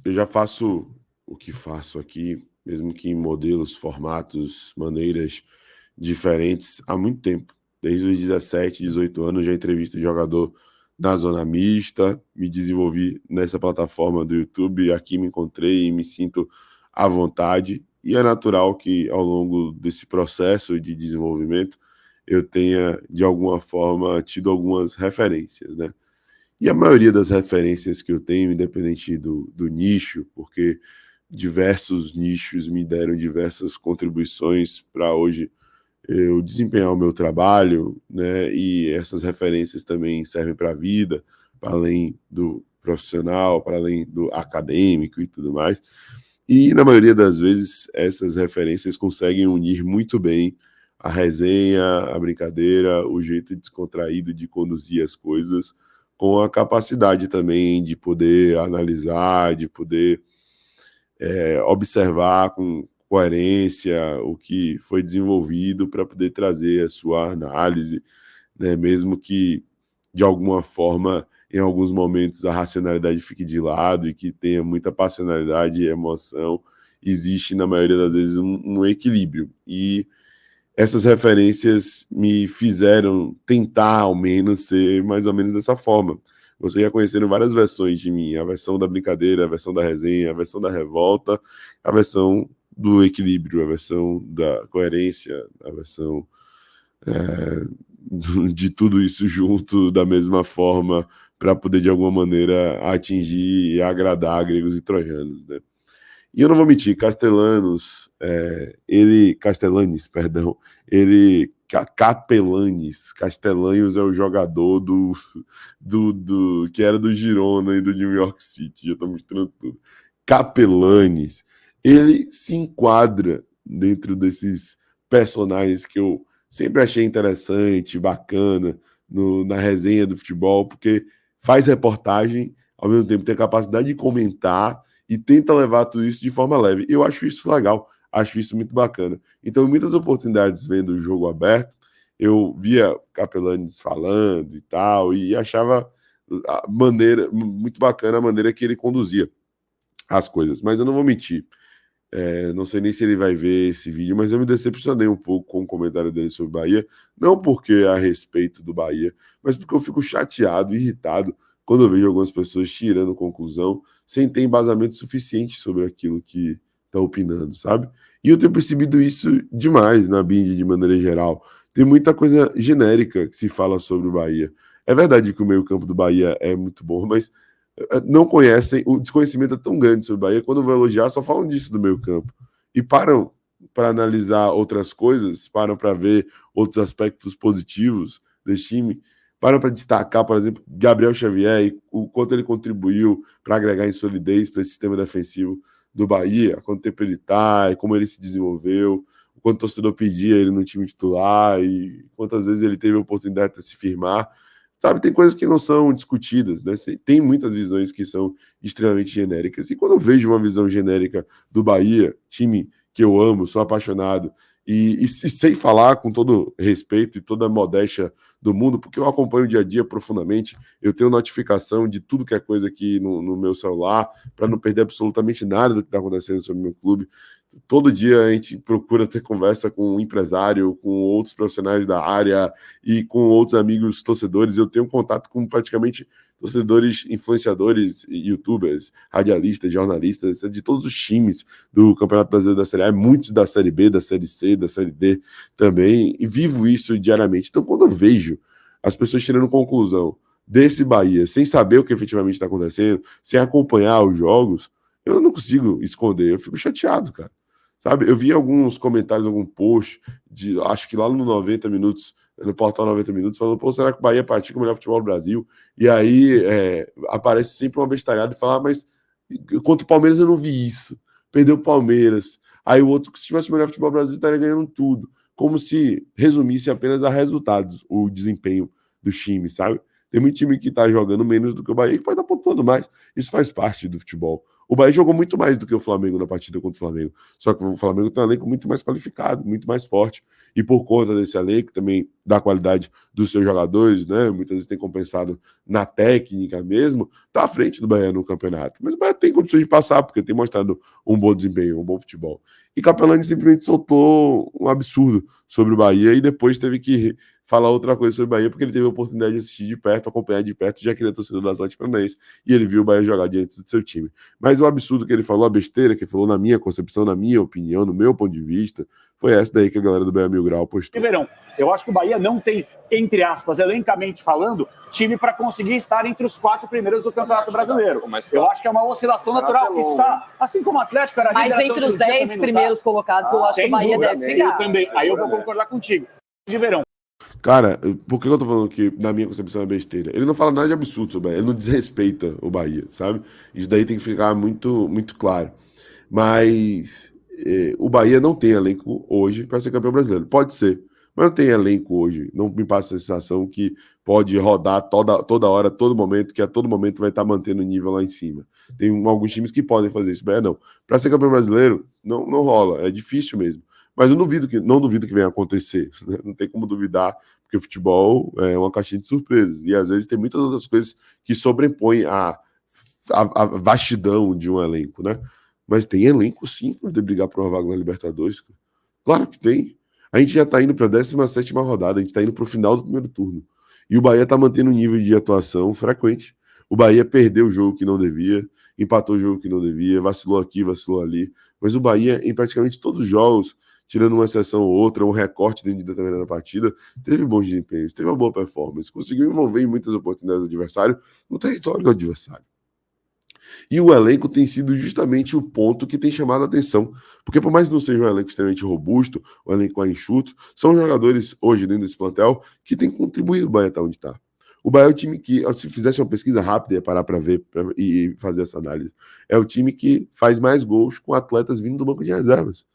eu já faço o que faço aqui, mesmo que em modelos, formatos, maneiras diferentes, há muito tempo. Desde os 17, 18 anos, já entrevisto jogador na zona mista, me desenvolvi nessa plataforma do YouTube, e aqui me encontrei e me sinto à vontade. E é natural que, ao longo desse processo de desenvolvimento, eu tenha, de alguma forma, tido algumas referências, né? E a maioria das referências que eu tenho, independente do nicho, porque diversos nichos me deram diversas contribuições para hoje eu desempenhar o meu trabalho, né? E essas referências também servem para a vida, para além do profissional, para além do acadêmico e tudo mais. E na maioria das vezes essas referências conseguem unir muito bem a resenha, a brincadeira, o jeito descontraído de conduzir as coisas, com a capacidade também de poder analisar, de poder observar com coerência o que foi desenvolvido para poder trazer a sua análise, né? Mesmo que de alguma forma, em alguns momentos, a racionalidade fique de lado e que tenha muita passionalidade e emoção, existe, na maioria das vezes, um equilíbrio. E essas referências me fizeram tentar, ao menos, ser mais ou menos dessa forma. Você ia conhecendo várias versões de mim, a versão da brincadeira, a versão da resenha, a versão da revolta, a versão do equilíbrio, a versão da coerência, a versão de tudo isso junto da mesma forma para poder, de alguma maneira, atingir e agradar gregos e trojanos, né? E eu não vou mentir, Castellanes, perdão, Castellanos é o jogador do que era do Girona e do New York City, já estou mostrando tudo. Capelanes, ele se enquadra dentro desses personagens que eu sempre achei interessante, bacana, na resenha do futebol, porque faz reportagem, ao mesmo tempo tem a capacidade de comentar e tenta levar tudo isso de forma leve. Eu acho isso legal, acho isso muito bacana. Então, muitas oportunidades vendo o jogo aberto, eu via Capelanes falando e tal, e achava a maneira muito bacana a maneira que ele conduzia as coisas. Mas eu não vou mentir, não sei nem se ele vai ver esse vídeo, mas eu me decepcionei um pouco com o comentário dele sobre o Bahia. Não porque é a respeito do Bahia, mas porque eu fico chateado, irritado, quando eu vejo algumas pessoas tirando conclusão sem ter embasamento suficiente sobre aquilo que estão opinando, sabe? E eu tenho percebido isso demais na Band de maneira geral. Tem muita coisa genérica que se fala sobre o Bahia. É verdade que o meio-campo do Bahia é muito bom, mas não conhecem, o desconhecimento é tão grande sobre o Bahia, quando vão elogiar, só falam disso do meio campo. E param para analisar outras coisas, param para ver outros aspectos positivos desse time, param para destacar, por exemplo, Gabriel Xavier e o quanto ele contribuiu para agregar em solidez para esse sistema defensivo do Bahia, quanto tempo ele está, como ele se desenvolveu, o quanto o torcedor pedia ele no time titular e quantas vezes ele teve a oportunidade de se firmar. Sabe, tem coisas que não são discutidas, né? Tem muitas visões que são extremamente genéricas. E quando eu vejo uma visão genérica do Bahia, time que eu amo, sou apaixonado, e sei falar com todo respeito e toda a modéstia do mundo, porque eu acompanho o dia a dia profundamente, eu tenho notificação de tudo que é coisa aqui no meu celular, para não perder absolutamente nada do que está acontecendo sobre o meu clube. Todo dia a gente procura ter conversa com um empresário, com outros profissionais da área e com outros amigos torcedores. Eu tenho contato com praticamente torcedores, influenciadores, youtubers, radialistas, jornalistas, de todos os times do Campeonato Brasileiro da Série A, muitos da Série B, da Série C, da Série D também, e vivo isso diariamente. Então, quando eu vejo as pessoas tirando conclusão desse Bahia, sem saber o que efetivamente está acontecendo, sem acompanhar os jogos, eu não consigo esconder, eu fico chateado, cara. Sabe, eu vi alguns comentários, algum post, acho que lá no 90 minutos, no portal 90 minutos, falando, pô, será que o Bahia pratica o melhor futebol do Brasil? E aí aparece sempre uma bestalhada e fala, mas contra o Palmeiras eu não vi isso. Perdeu o Palmeiras. Aí o outro, se tivesse o melhor futebol do Brasil, estaria ganhando tudo. Como se resumisse apenas a resultados o desempenho do time, sabe? Tem muito time que tá jogando menos do que o Bahia, que pode estar pontuando mais. Isso faz parte do futebol. O Bahia jogou muito mais do que o Flamengo na partida contra o Flamengo. Só que o Flamengo tem um elenco muito mais qualificado, muito mais forte. E por conta desse elenco, também da qualidade dos seus jogadores, né? Muitas vezes tem compensado na técnica mesmo, tá à frente do Bahia no campeonato. Mas o Bahia tem condições de passar, porque tem mostrado um bom desempenho, um bom futebol. E Capelani simplesmente soltou um absurdo sobre o Bahia e depois teve que falar outra coisa sobre o Bahia, porque ele teve a oportunidade de assistir de perto, acompanhar de perto, já que ele é torcedor do Atlético Paranaense, e ele viu o Bahia jogar diante do seu time. Mas o absurdo que ele falou, a besteira que ele falou, na minha concepção, na minha opinião, no meu ponto de vista, foi essa daí que a galera do Bahia Mil Grau postou. Verão, eu acho que o Bahia não tem, entre aspas, elencamente falando, time para conseguir estar entre os 4 primeiros do Campeonato Brasileiro. Eu acho que é uma oscilação natural. Está, assim como o Atlético era mas entre os 10 primeiros colocados, eu acho que o Bahia deve ficar. Eu também. Aí eu vou concordar contigo. De Verão. Cara, por que eu tô falando que, na minha concepção, é besteira? Ele não fala nada de absurdo sobre o Bahia, ele não desrespeita o Bahia, sabe? Isso daí tem que ficar muito, muito claro. Mas o Bahia não tem elenco hoje para ser campeão brasileiro. Pode ser, mas não tem elenco hoje. Não me passa a sensação que pode rodar toda hora, todo momento, que a todo momento vai estar mantendo o nível lá em cima. Tem alguns times que podem fazer isso, Bahia não. Para ser campeão brasileiro, não rola, é difícil mesmo. Mas eu não duvido que venha acontecer, né? Não tem como duvidar, porque o futebol é uma caixinha de surpresas. E às vezes tem muitas outras coisas que sobrepõem a vastidão de um elenco, né? Mas tem elenco sim para poder brigar por uma vaga na Libertadores. Claro que tem. A gente já está indo para a 17ª rodada, a gente está indo para o final do primeiro turno. E o Bahia está mantendo um nível de atuação frequente. O Bahia perdeu o jogo que não devia, empatou o jogo que não devia, vacilou aqui, vacilou ali. Mas o Bahia, em praticamente todos os jogos, tirando uma exceção ou outra, um recorte dentro de determinada partida, teve bons desempenhos, teve uma boa performance, conseguiu envolver em muitas oportunidades do adversário no território do adversário. E o elenco tem sido justamente o ponto que tem chamado a atenção. Porque por mais que não seja um elenco extremamente robusto, um elenco enxuto, são jogadores hoje dentro desse plantel que têm contribuído o Bahia até onde está. O Bahia é o time que, se fizesse uma pesquisa rápida, ia parar para ver e fazer essa análise. É o time que faz mais gols com atletas vindo do banco de reservas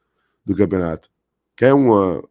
do campeonato. Quer uma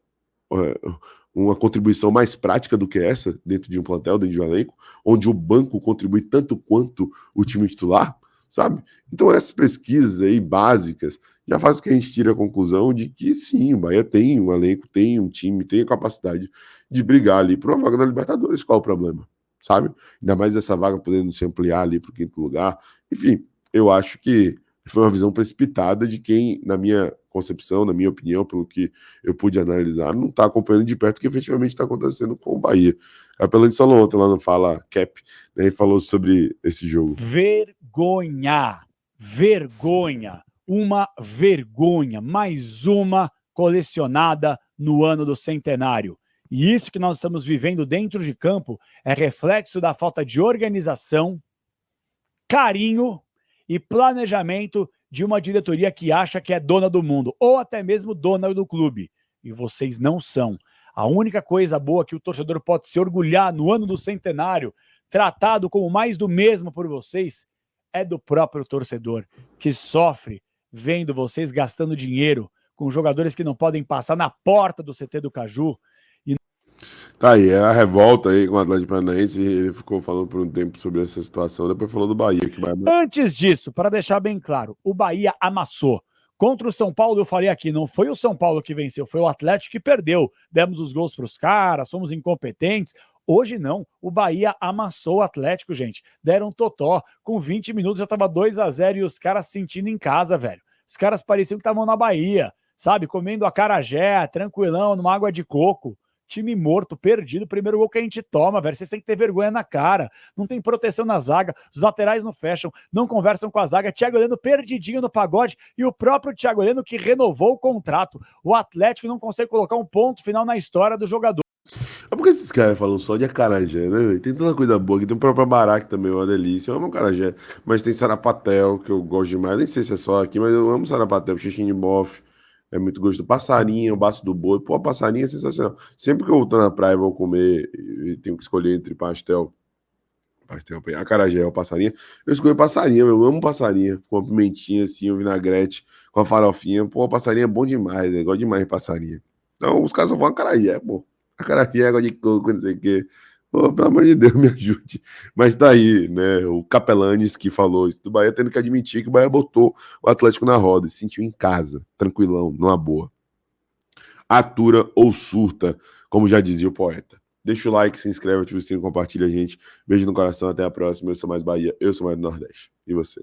contribuição mais prática do que essa, dentro de um plantel, dentro de um elenco, onde o banco contribui tanto quanto o time titular, sabe? Então essas pesquisas aí básicas já fazem que a gente tire a conclusão de que sim, o Bahia tem um elenco, tem um time, tem a capacidade de brigar ali por uma vaga na Libertadores. Qual o problema? Sabe? Ainda mais essa vaga podendo se ampliar ali para o 5º lugar. Enfim, eu acho que foi uma visão precipitada de quem, na minha concepção, na minha opinião, pelo que eu pude analisar, não está acompanhando de perto o que efetivamente está acontecendo com o Bahia. A Pelante falou ontem lá no Fala Cap, né, e falou sobre esse jogo. Vergonha! Vergonha! Uma vergonha! Mais uma colecionada no ano do centenário. E isso que nós estamos vivendo dentro de campo é reflexo da falta de organização, carinho e planejamento de uma diretoria que acha que é dona do mundo, ou até mesmo dona do clube. E vocês não são. A única coisa boa que o torcedor pode se orgulhar no ano do centenário, tratado como mais do mesmo por vocês, é do próprio torcedor, que sofre vendo vocês gastando dinheiro com jogadores que não podem passar na porta do CT do Caju. Tá aí, é a revolta aí com o Atlético Paranaense, ele ficou falando por um tempo sobre essa situação, depois falou do Bahia. Que vai... Antes disso, para deixar bem claro, o Bahia amassou. Contra o São Paulo, eu falei aqui, não foi o São Paulo que venceu, foi o Atlético que perdeu. Demos os gols para os caras, somos incompetentes. Hoje não, o Bahia amassou o Atlético, gente. Deram totó, com 20 minutos já estava 2-0 e os caras sentindo em casa, velho. Os caras pareciam que estavam na Bahia, sabe? Comendo acarajé, tranquilão, numa água de coco. Time morto, perdido, primeiro gol que a gente toma, velho, vocês têm que ter vergonha na cara, não tem proteção na zaga, os laterais não fecham, não conversam com a zaga, Thiago Heleno perdidinho no pagode e o próprio Thiago Heleno que renovou o contrato, o Atlético não consegue colocar um ponto final na história do jogador. É porque esses caras falam só de acarajé, né? Tem tanta coisa boa aqui, tem o próprio Baraque também, uma delícia, eu amo acarajé, mas tem sarapatel, que eu gosto demais, nem sei se é só aqui, mas eu amo sarapatel, xixi de bofe. É muito gosto do passarinho, o baço do boi. Pô, passarinho é sensacional. Sempre que eu tô na praia e vou comer e tenho que escolher entre pastel, acarajé ou passarinho, eu escolho passarinho, eu amo passarinho. Com uma pimentinha assim, um vinagrete, com a farofinha. Pô, passarinho é bom demais, eu gosto demais de passarinho. Então, os caras só vão acarajé, pô. Acarajé, água de coco, não sei o quê. Oh, pelo amor de Deus, me ajude. Mas tá aí, né? O Capelanes que falou isso do Bahia, tendo que admitir que o Bahia botou o Atlético na roda e se sentiu em casa, tranquilão, numa boa. Atura ou surta, como já dizia o poeta. Deixa o like, se inscreve, ativa o sininho, compartilha a gente. Beijo no coração, até a próxima. Eu sou mais Bahia, eu sou mais do Nordeste. E você?